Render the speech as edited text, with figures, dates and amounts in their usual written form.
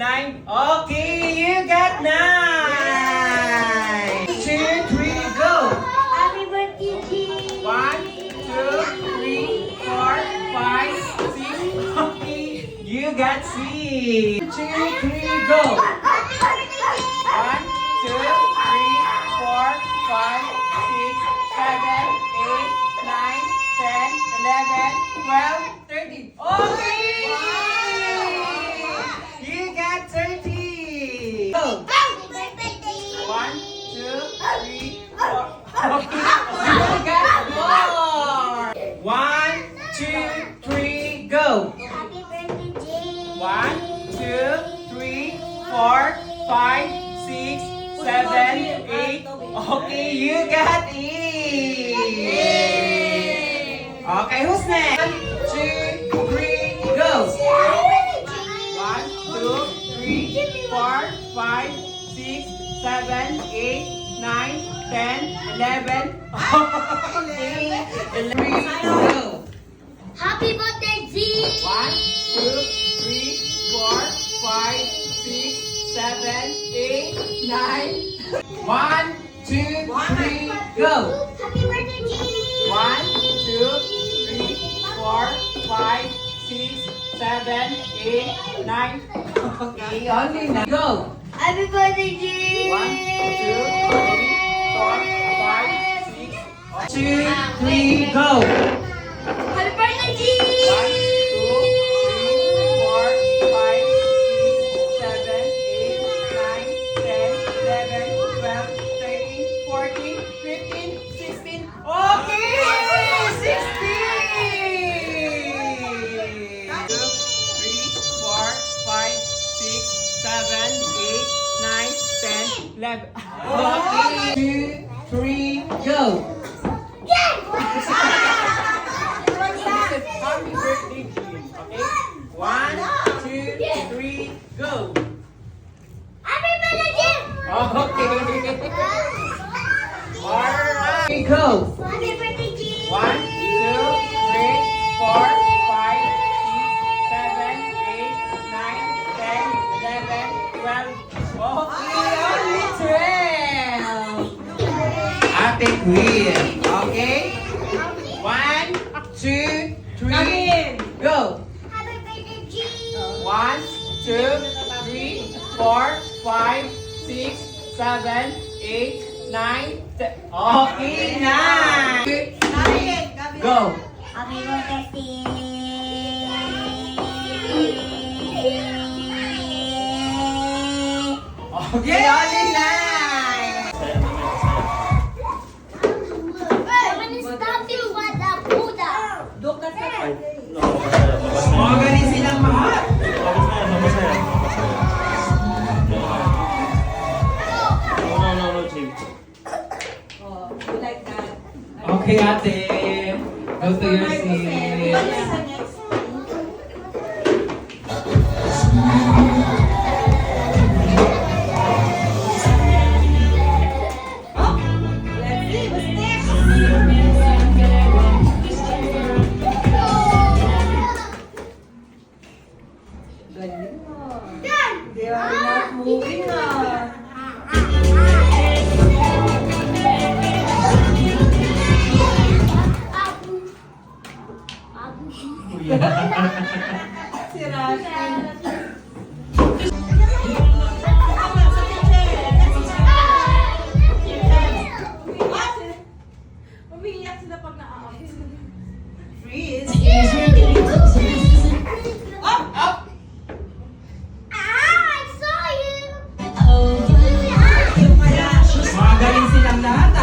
9. Okay, you got 9. 2, 3, go. Happy birthday, G. 1, 2, 3, 4, 5, 6. Okay, you got 6. 2, 3, go. 1, 2, 3, 4, 5, 6, 7, 8, 9, 10, 11. Okay! You got 30! Go! 1, 2, 3, 4. Okay, you got 4! 1, 2, 3, go! Happy birthday, G. 1, 2, 3, 4, 5, 6, 7, 8. Okay, you got 8! Okay, who's next? 1, 2, 3, go! 1, 2, 3, 4, 5, 6, 7, 8, 9, 10, 11. Okay, 11. Go! Happy birthday, G. 1, 2, 3, 4, 5, 6, 7, 8, 9. 1, 2, 3, go! Happy birthday, G. 1, 2, 3, 4, 5, 6, 7, 8, 9. Okay, only 9. Go! Happy birthday, G. 1, 2, 3, 4, 5, 6, 2, 3, go! Happy birthday, G. 1, 2, 3, 4, 5, 6, 7, 8, 9, 10, 11, 12, 13, 14, 15, 16. Okay! 16! 2, 3, 4, 5, 6, 7, 8, 9, 10, 11. Okay! 2, 3, go! Happy birthday, Jim. Okay? 1, 2, 3, go! Happy birthday, G. Okay. Alright. Go! Happy birthday, G. 1, 2, 3, 4, 5, 6, 7, 8, 9, 10, 11, 12. Okay, only 12. Ate Queen. Okay? 1, 2, 3, go! Happy birthday, G. 1, 2, 3, 4, 5, 6, 7, 8, 9, 10. Okay, 9. 2, 3, go! Happy birthday, Okay, only 9. Magaling silang mahal. Okay, ate. Go to your seat. They are not moving na. Si Rashi. Umiiyak sila pag na-out. Freeze. Up! Up! Magaling silang lahat,